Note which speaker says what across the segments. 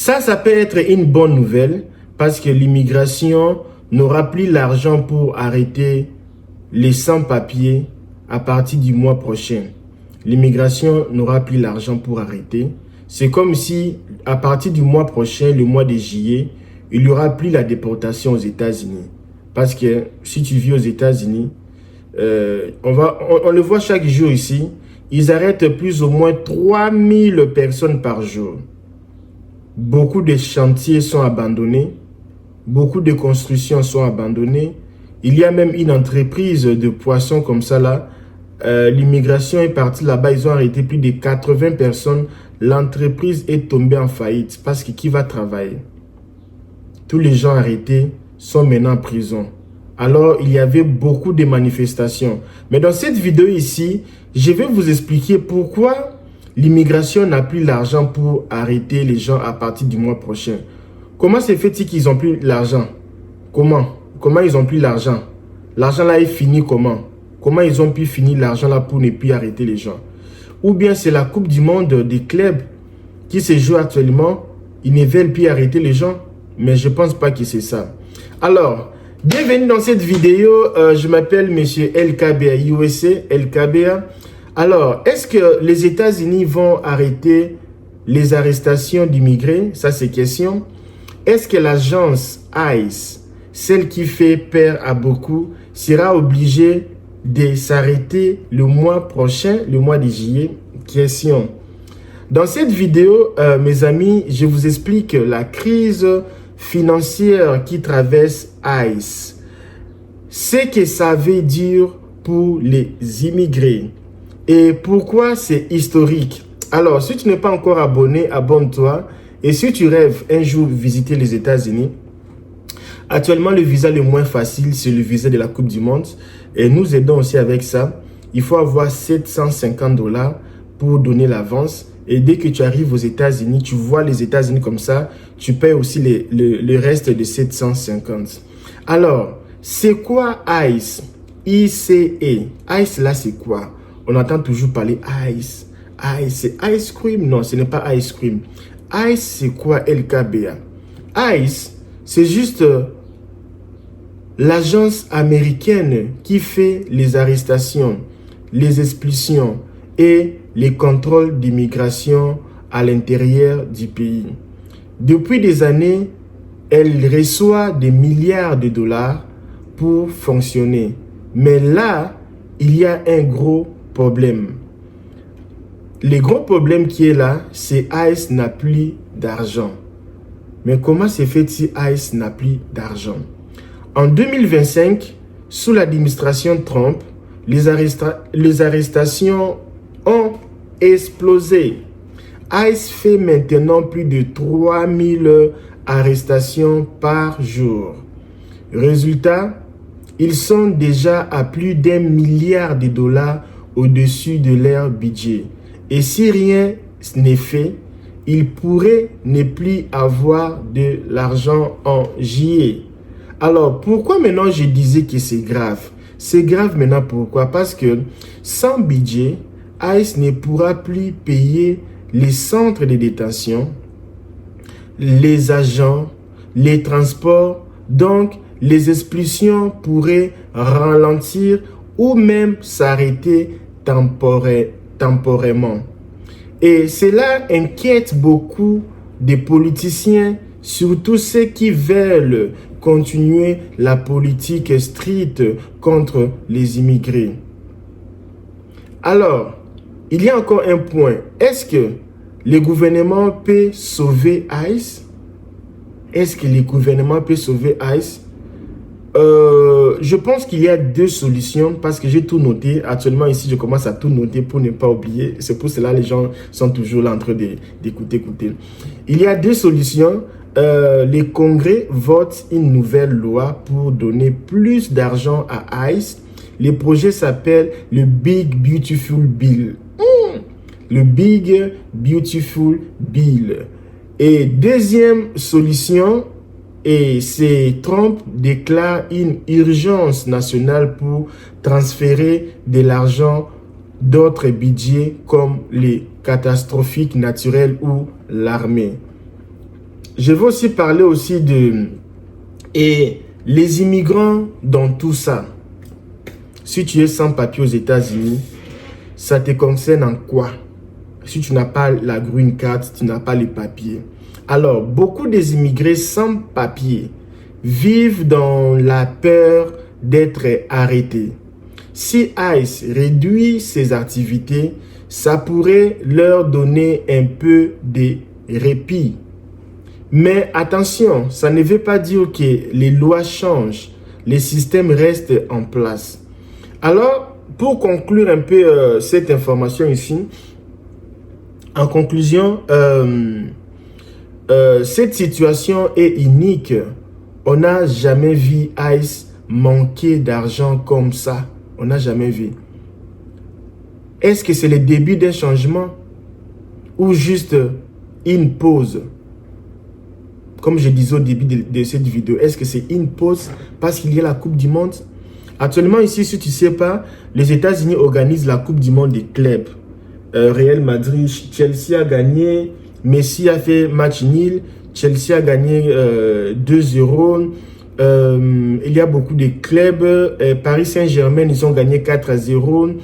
Speaker 1: Ça peut être une bonne nouvelle parce que l'immigration n'aura plus l'argent pour arrêter les sans-papiers à partir du mois prochain. L'immigration n'aura plus l'argent pour arrêter. C'est comme si à partir du mois prochain, le mois de juillet, il n'y aura plus la déportation aux États-Unis. Parce que si tu vis aux États-Unis, on le voit chaque jour ici, ils arrêtent plus ou moins 3000 personnes par jour. Beaucoup de chantiers sont abandonnés, beaucoup de constructions sont abandonnées. Il y a même une entreprise de poissons comme ça là. L'immigration est partie là-bas, ils ont arrêté plus de 80 personnes. L'entreprise est tombée en faillite parce que qui va travailler? Tous les gens arrêtés sont maintenant en prison. Alors, il y avait beaucoup de manifestations. Mais dans cette vidéo ici, je vais vous expliquer pourquoi l'immigration n'a plus l'argent pour arrêter les gens à partir du mois prochain. Comment se fait-il qu'ils n'ont plus l'argent? Comment ils n'ont plus l'argent? L'argent là est fini comment? Comment ils ont pu finir l'argent là pour ne plus arrêter les gens? Ou bien c'est la Coupe du Monde des clubs qui se joue actuellement. Ils ne veulent plus arrêter les gens. Mais je ne pense pas que c'est ça. Alors, bienvenue dans cette vidéo. Je m'appelle Monsieur LKBA USA, LKBA. Alors, est-ce que les États-Unis vont arrêter les arrestations d'immigrés? Ça, c'est question. Est-ce que l'agence ICE, celle qui fait peur à beaucoup, sera obligée de s'arrêter le mois prochain, le mois de juillet? Question. Dans cette vidéo, mes amis, je vous explique la crise financière qui traverse ICE. Ce que ça veut dire pour les immigrés. Et pourquoi c'est historique? Alors, si tu n'es pas encore abonné, abonne-toi. Et si tu rêves un jour visiter les États-Unis, actuellement, le visa le moins facile, c'est le visa de la Coupe du Monde. Et nous aidons aussi avec ça. Il faut avoir 750 $ pour donner l'avance. Et dès que tu arrives aux États-Unis, tu vois les États-Unis comme ça, tu payes aussi le reste de 750. Alors, c'est quoi ICE? ICE. ICE là, c'est quoi? On entend toujours parler ICE. ICE, c'est ice cream? Non, ce n'est pas ice cream. ICE, c'est quoi LKBA? ICE, c'est juste l'agence américaine qui fait les arrestations, les expulsions et les contrôles d'immigration à l'intérieur du pays. Depuis des années, elle reçoit des milliards de dollars pour fonctionner. Mais là, il y a un gros problème. Le gros problème qui est là, c'est ICE n'a plus d'argent. Mais comment se fait-il ICE n'a plus d'argent? En 2025, sous l'administration Trump, les arrestations ont explosé. ICE fait maintenant plus de 3000 arrestations par jour. Résultat, ils sont déjà à plus d'1 milliard de dollars au-dessus de leur budget. Et si rien n'est fait, ils pourraient ne plus avoir de l'argent en juillet. Alors, pourquoi maintenant je disais que c'est grave? C'est grave maintenant pourquoi? Parce que sans budget, ICE ne pourra plus payer les centres de détention, les agents, les transports. Donc, les expulsions pourraient ralentir ou même s'arrêter temporairement. Et cela inquiète beaucoup de politiciens, surtout ceux qui veulent continuer la politique stricte contre les immigrés. Alors, il y a encore un point. Est-ce que le gouvernement peut sauver ICE? Est-ce que le gouvernement peut sauver ICE? Je pense qu'il y a deux solutions parce que j'ai tout noté. Actuellement ici, je commence à tout noter pour ne pas oublier. C'est pour cela que les gens sont toujours là en train d'écouter. Il y a deux solutions. Le Congrès vote une nouvelle loi pour donner plus d'argent à ICE. Le projet s'appelle le Big Beautiful Bill. Le Big Beautiful Bill. Et deuxième solution, et c'est Trump déclare une urgence nationale pour transférer de l'argent d'autres budgets comme les catastrophes naturelles ou l'armée. Je vais aussi parler aussi de... Et les immigrants dans tout ça. Si tu es sans papier aux États-Unis, ça te concerne en quoi? Si tu n'as pas la green card, tu n'as pas les papiers. Alors, beaucoup des immigrés sans papier vivent dans la peur d'être arrêtés. Si ICE réduit ses activités, ça pourrait leur donner un peu de répit. Mais attention, ça ne veut pas dire que les lois changent, les systèmes restent en place. Alors, pour conclure un peu cette information ici, en conclusion, cette situation est unique. On n'a jamais vu ICE manquer d'argent comme ça. On n'a jamais vu. Est-ce que c'est le début d'un changement ou juste une pause? Comme je disais au début de cette vidéo, est-ce que c'est une pause parce qu'il y a la Coupe du Monde? Actuellement ici, si tu ne sais pas, les États-Unis organisent la Coupe du Monde des clubs. Real Madrid, Chelsea a gagné, Messi a fait match nul, Chelsea a gagné 2-0. Il y a beaucoup de clubs. Paris Saint-Germain, ils ont gagné 4-0.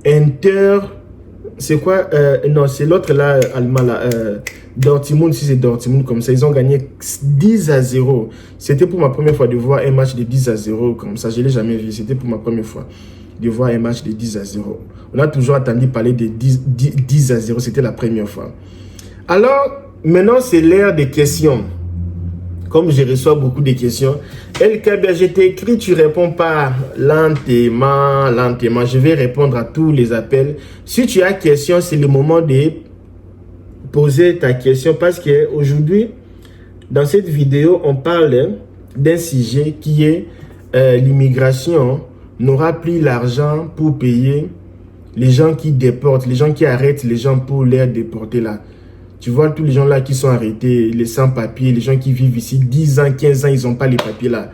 Speaker 1: Inter, c'est quoi? Non, c'est l'autre là, allemand là. Dortmund, si c'est Dortmund comme ça, ils ont gagné 10-0. C'était pour ma première fois de voir un match de 10-0 comme ça. Je ne l'ai jamais vu. C'était pour ma première fois de voir un match de 10-0. On a toujours entendu parler de 10-0. C'était la première fois. Alors, maintenant, c'est l'ère des questions. Comme je reçois beaucoup de questions, LKB, je t'ai écrit, tu ne réponds pas lentement. Je vais répondre à tous les appels. Si tu as question, c'est le moment de poser ta question parce qu'aujourd'hui, dans cette vidéo, on parle d'un sujet qui est l'immigration n'aura plus l'argent pour payer les gens qui déportent, les gens qui arrêtent les gens pour les déporter là. Tu vois tous les gens là qui sont arrêtés, les sans-papiers, les gens qui vivent ici 10 ans, 15 ans, ils n'ont pas les papiers là.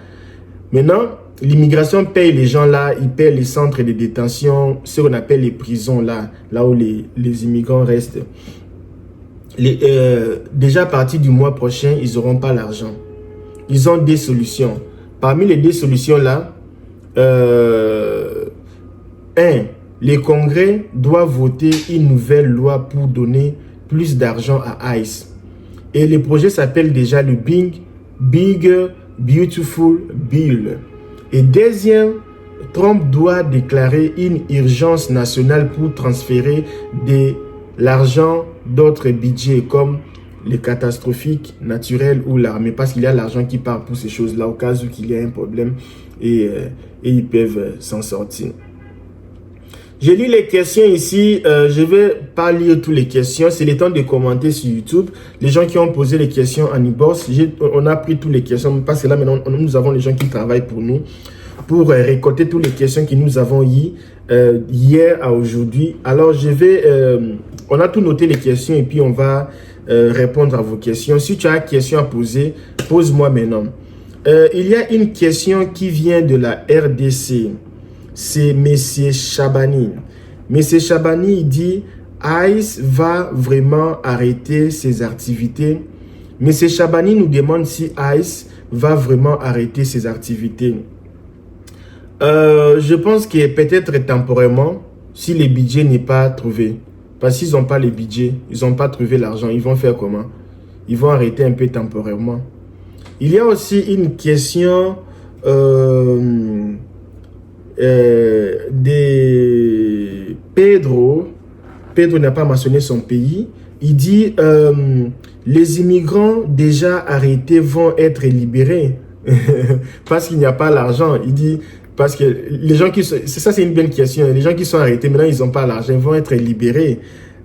Speaker 1: Maintenant, l'immigration paye les gens là, ils payent les centres de détention, ce qu'on appelle les prisons là, là où les immigrants restent. Déjà à partir du mois prochain, ils n'auront pas l'argent. Ils ont des solutions. Parmi les deux solutions là, les congrès doivent voter une nouvelle loi pour donner plus d'argent à ICE. Et le projet s'appelle déjà le Big Beautiful Bill. Et deuxième, Trump doit déclarer une urgence nationale pour transférer de l'argent d'autres budgets comme les catastrophiques naturelles ou l'armée, parce qu'il y a l'argent qui part pour ces choses-là au cas où il y a un problème et ils peuvent s'en sortir. J'ai lu les questions ici, je ne vais pas lire toutes les questions, c'est le temps de commenter sur YouTube. Les gens qui ont posé les questions en e-box, on a pris toutes les questions parce que là maintenant nous avons les gens qui travaillent pour nous, pour récolter toutes les questions que nous avons eues hier à aujourd'hui. Alors je vais, on a tout noté les questions et puis on va répondre à vos questions. Si tu as une question à poser, pose-moi maintenant. Il y a une question qui vient de la RDC. C'est M. Chabani. M. Chabani, il dit ICE va vraiment arrêter ses activités. M. Chabani nous demande si ICE va vraiment arrêter ses activités. Je pense que peut-être temporairement, si le budget n'est pas trouvé. Parce qu'ils n'ont pas le budget, ils n'ont pas trouvé l'argent. Ils vont faire comment? Ils vont arrêter un peu temporairement. Il y a aussi une question de Pedro. Pedro n'a pas mentionné son pays. Il dit les immigrants déjà arrêtés vont être libérés parce qu'il n'y a pas l'argent. Il dit parce que les gens qui sont, ça c'est une belle question. Les gens qui sont arrêtés maintenant ils n'ont pas l'argent, ils vont être libérés.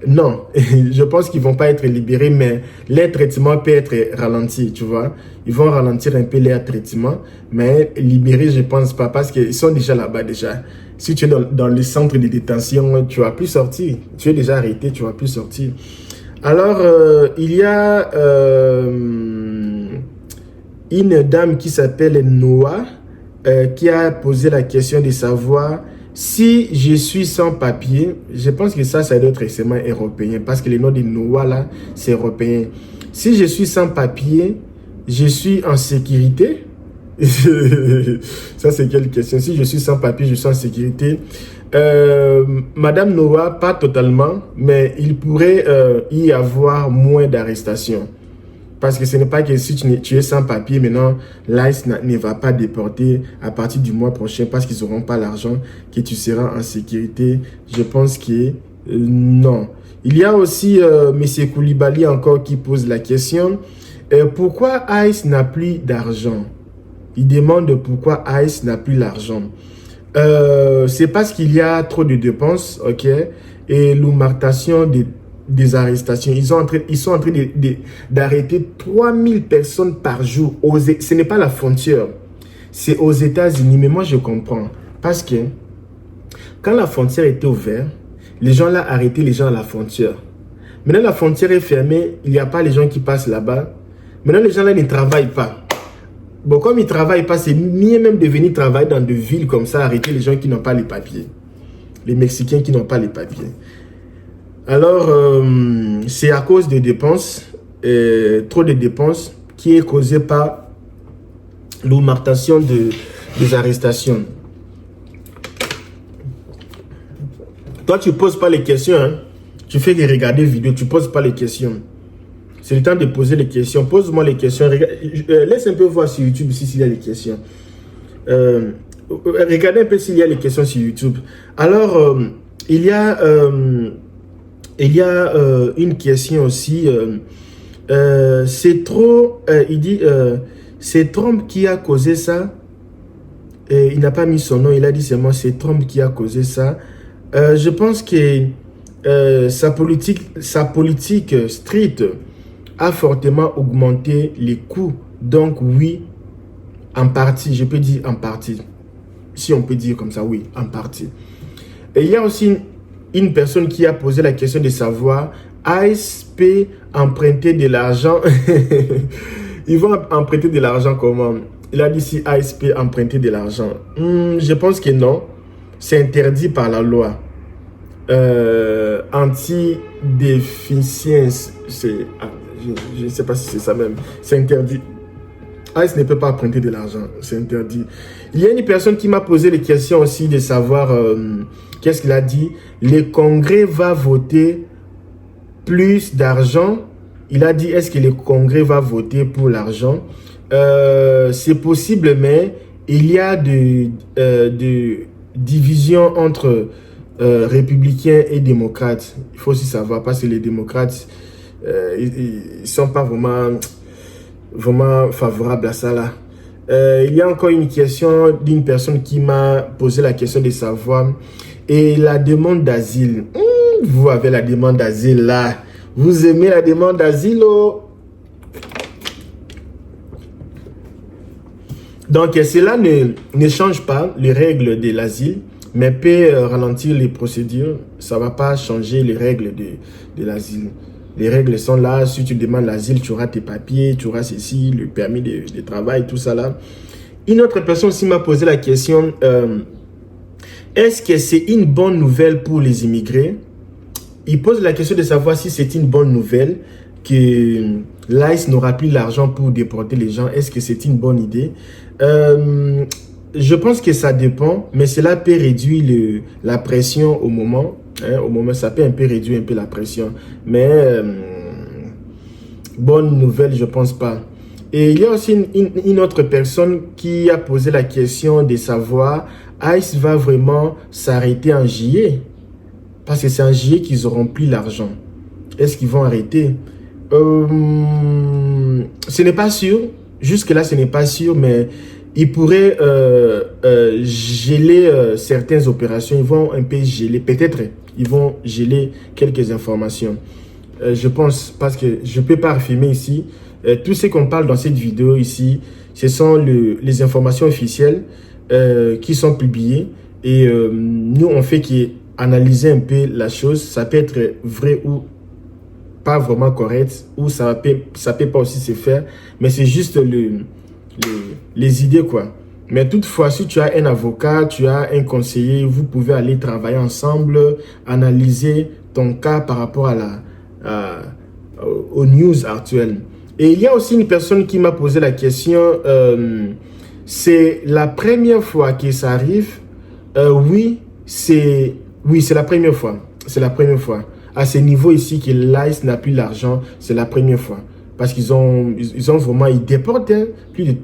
Speaker 1: Non, je pense qu'ils vont pas être libérés, mais leur traitement peut être ralenti, tu vois. Ils vont ralentir un peu leur traitement, mais libérés, je pense pas, parce qu'ils sont déjà là-bas déjà. Si tu es dans le centre de détention, tu vas plus sortir. Tu es déjà arrêté, tu vas plus sortir. Alors, il y a une dame qui s'appelle Noah, qui a posé la question de savoir Si je suis sans papier, je pense que ça doit être extrêmement européen, parce que le nom de Noah là, c'est européen. Si je suis sans papier, je suis en sécurité. Ça, c'est quelle question? Si je suis sans papier, je suis en sécurité. Madame Noah, pas totalement, mais il pourrait y avoir moins d'arrestations. Parce que ce n'est pas que si tu es sans papier, maintenant, l'ICE ne va pas déporter à partir du mois prochain parce qu'ils n'auront pas l'argent, que tu seras en sécurité. Je pense que non. Il y a aussi M. Koulibaly encore qui pose la question. Pourquoi ICE n'a plus d'argent? Il demande pourquoi ICE n'a plus l'argent. C'est parce qu'il y a trop de dépenses, ok? Et l'augmentation des arrestations. Ils sont en train d'arrêter 3000 personnes par jour. Ce n'est pas la frontière, c'est aux États-Unis. Mais moi, je comprends. Parce que quand la frontière était ouverte, les gens là arrêtaient les gens à la frontière. Maintenant, la frontière est fermée, il n'y a pas les gens qui passent là-bas. Maintenant, les gens là ne travaillent pas. Bon, comme ils ne travaillent pas, c'est mieux même de venir travailler dans des villes comme ça, arrêter les gens qui n'ont pas les papiers. Les Mexicains qui n'ont pas les papiers. Alors, c'est à cause des dépenses, trop de dépenses, qui est causée par l'augmentation des arrestations. Toi, tu ne poses pas les questions, hein? Tu fais que regarder vidéo, tu ne poses pas les questions. C'est le temps de poser les questions. Pose-moi les questions. Laisse un peu voir sur YouTube s'il y a les questions. Regardez un peu s'il y a les questions sur YouTube. Alors, il y a une question aussi. C'est trop... il dit, c'est Trump qui a causé ça. Il n'a pas mis son nom. Il a dit seulement c'est Trump qui a causé ça. Je pense que sa politique stricte a fortement augmenté les coûts. Donc oui, en partie, je peux dire en partie. Si on peut dire comme ça, oui, en partie. Et il y a aussi une personne qui a posé la question de savoir, ICE peut emprunter de l'argent. Ils vont emprunter de l'argent comment? Il a dit si ICE peut emprunter de l'argent. Je pense que non. C'est interdit par la loi. Anti-déficience, c'est... Je ne sais pas si c'est ça même. C'est interdit. ICE ne peut pas emprunter de l'argent. C'est interdit. Il y a une personne qui m'a posé les questions aussi de savoir qu'est-ce qu'il a dit. Le Congrès va voter plus d'argent. Il a dit est-ce que le Congrès va voter pour l'argent? C'est possible, mais il y a de divisions entre républicains et démocrates. Il faut aussi savoir parce que les démocrates ils ne sont pas vraiment favorables à ça là. Il y a encore une question d'une personne qui m'a posé la question de savoir et la demande d'asile. Vous avez la demande d'asile là. Vous aimez la demande d'asile oh? Donc cela ne change pas les règles de l'asile, mais peut ralentir les procédures. Ça ne va pas changer les règles de l'asile. Les règles sont là. Si tu demandes l'asile, tu auras tes papiers, tu auras ceci, le permis de travail, tout ça là. Une autre personne aussi m'a posé la question, est-ce que c'est une bonne nouvelle pour les immigrés? Il pose la question de savoir si c'est une bonne nouvelle que l'ICE n'aura plus l'argent pour déporter les gens. Est-ce que c'est une bonne idée? Je pense que ça dépend, mais cela peut réduire la pression au moment. Au moment, ça peut un peu réduire un peu la pression. Mais bonne nouvelle, je pense pas. Et il y a aussi une autre personne qui a posé la question de savoir ICE va vraiment s'arrêter en juillet? Parce que c'est en juillet qu'ils auront plus l'argent. Est-ce qu'ils vont arrêter? Ce n'est pas sûr. Jusque-là, ce n'est pas sûr, mais ils pourraient geler certaines opérations. Ils vont un peu geler, peut-être, ils vont geler quelques informations. Je pense, parce que je ne peux pas affirmer ici. Tout ce qu'on parle dans cette vidéo ici, ce sont les informations officielles qui sont publiées. Et nous, on fait qu'analyser un peu la chose. Ça peut être vrai ou pas vraiment correct, ou ça peut pas aussi se faire. Mais c'est juste les idées, quoi. Mais toutefois, si tu as un avocat, tu as un conseiller, vous pouvez aller travailler ensemble, analyser ton cas par rapport aux news actuelles. Et il y a aussi une personne qui m'a posé la question, c'est la première fois que ça arrive. Oui, c'est la première fois. C'est la première fois. À ce niveau ici, que l'ICE n'a plus l'argent, c'est la première fois. Parce qu'ils ils déportent plus de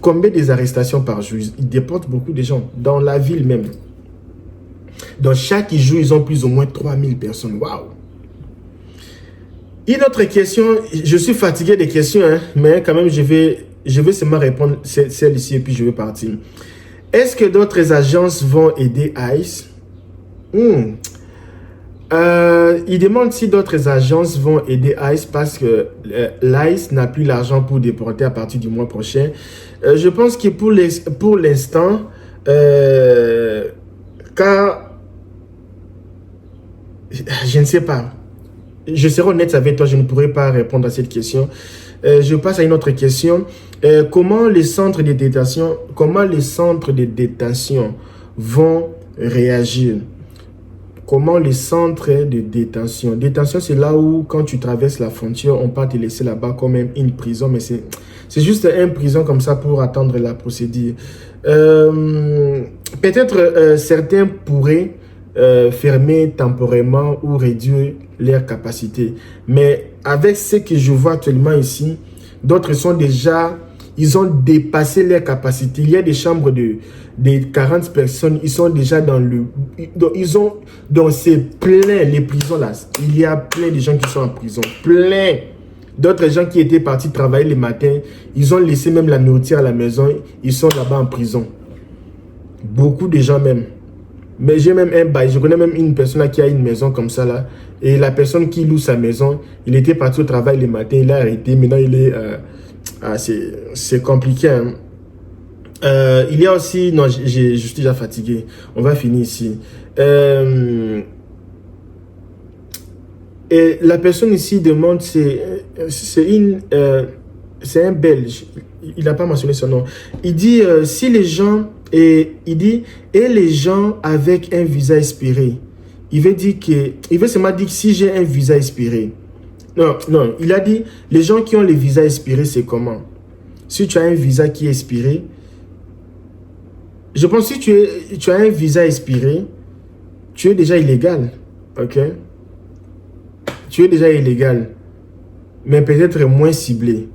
Speaker 1: combien des arrestations par jour. Ils déportent beaucoup de gens dans la ville même. Dans chaque jour, ils ont plus ou moins 3000 personnes. Waouh! Une autre question, je suis fatigué des questions, hein, mais quand même, je vais seulement répondre celle-ci et puis je vais partir. Est-ce que d'autres agences vont aider ICE? Il demande si d'autres agences vont aider ICE parce que l'ICE n'a plus l'argent pour déporter à partir du mois prochain. Je pense que pour l'instant, car je ne sais pas. Je serai honnête avec toi, je ne pourrai pas répondre à cette question. Je passe à une autre question. Comment les centres de détention vont réagir? Comment les centres de détention? Détention, c'est là où, quand tu traverses la frontière, on peut te laisser là-bas comme une prison, mais c'est juste une prison comme ça pour attendre la procédure. Peut-être certains pourraient fermer temporairement ou réduire leur capacité. Mais avec ce que je vois actuellement ici, d'autres sont déjà, ils ont dépassé leur capacité. Il y a des chambres de 40 personnes, ils sont déjà dans c'est plein les prisons là. Il y a plein de gens qui sont en prison, plein. D'autres gens qui étaient partis travailler le matin, ils ont laissé même la nourriture à la maison, ils sont là-bas en prison. Beaucoup de gens même. Mais j'ai même un bail, je connais même une personne là qui a une maison comme ça là. Et la personne qui loue sa maison, il était parti au travail le matin, il a arrêté, maintenant il est... c'est compliqué. Hein. Il y a aussi... Non, je suis déjà fatigué. On va finir ici. Et la personne ici demande, c'est un Belge. Il n'a pas mentionné son nom. Il dit, si les gens... Et les gens avec un visa expiré. Il veut seulement dire que si j'ai un visa expiré. Non, il a dit, les gens qui ont les visas expirés, c'est comment? Si tu as un visa qui est expiré, je pense que si tu as un visa expiré, tu es déjà illégal, ok? Tu es déjà illégal, mais peut-être moins ciblé.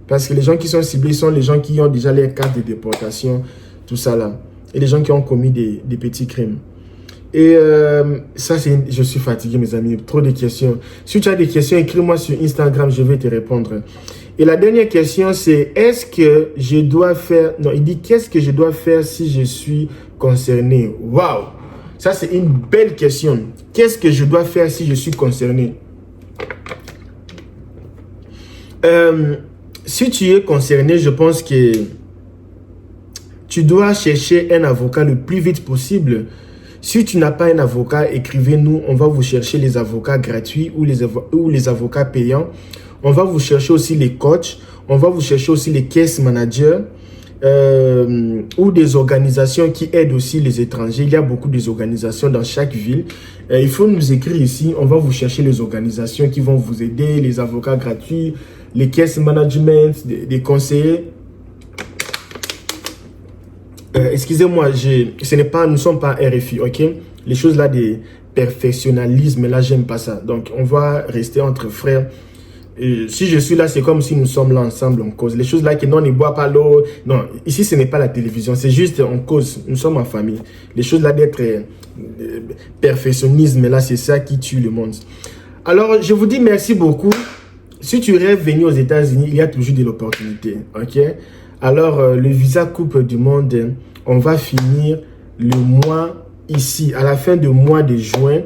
Speaker 1: Parce que les gens qui sont ciblés sont les gens qui ont déjà les cartes de déportation, tout ça là. Et les gens qui ont commis des petits crimes. Et ça, je suis fatigué, mes amis. Trop de questions. Si tu as des questions, écris-moi sur Instagram, je vais te répondre. Et la dernière question, c'est est-ce que je dois faire... Non, il dit qu'est-ce que je dois faire si je suis concerné? Waouh! Ça, c'est une belle question. Qu'est-ce que je dois faire si je suis concerné? Si tu es concerné, je pense que tu dois chercher un avocat le plus vite possible. Si tu n'as pas un avocat, écrivez-nous. On va vous chercher les avocats gratuits ou les avocats payants. On va vous chercher aussi les coachs. On va vous chercher aussi les case managers ou des organisations qui aident aussi les étrangers. Il y a beaucoup d'organisations dans chaque ville. Il faut nous écrire ici. On va vous chercher les organisations qui vont vous aider, les avocats gratuits, les case management, des conseillers. Excusez-moi, nous ne sommes pas RFI, ok? Les choses là des perfectionnalisme, là, j'aime pas ça. Donc, on va rester entre frères. Si je suis là, c'est comme si nous sommes là ensemble, on cause. Les choses là que non, on ne boit pas l'eau. Non, ici, ce n'est pas la télévision, c'est juste on cause. Nous sommes en famille. Les choses là d'être perfectionnisme, là, c'est ça qui tue le monde. Alors, je vous dis merci beaucoup. Si tu rêves venir aux États-Unis, il y a toujours de l'opportunité, ok? Alors, le visa Coupe du Monde, on va finir le mois ici, à la fin du mois de juin.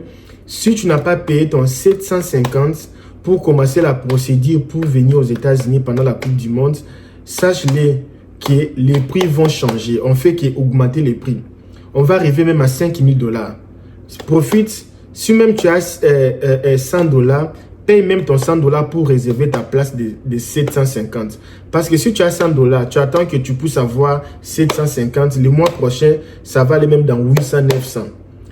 Speaker 1: Si tu n'as pas payé ton 750 pour commencer la procédure pour venir aux États-Unis pendant la Coupe du Monde, sache-le que les prix vont changer. On fait qu'augmenter les prix. On va arriver même à 5 000 $. Profite, si même tu as 100 $, paye même ton 100 $ pour réserver ta place de 750. Parce que si tu as 100 $, tu attends que tu puisses avoir 750. Le mois prochain, ça va aller même dans 800, 900.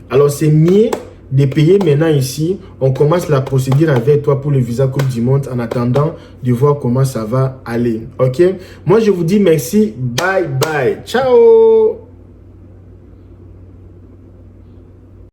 Speaker 1: Alors, c'est mieux de payer maintenant ici. On commence la procédure avec toi pour le visa Coupe du Monde en attendant de voir comment ça va aller. OK? Moi, je vous dis merci. Bye bye. Ciao!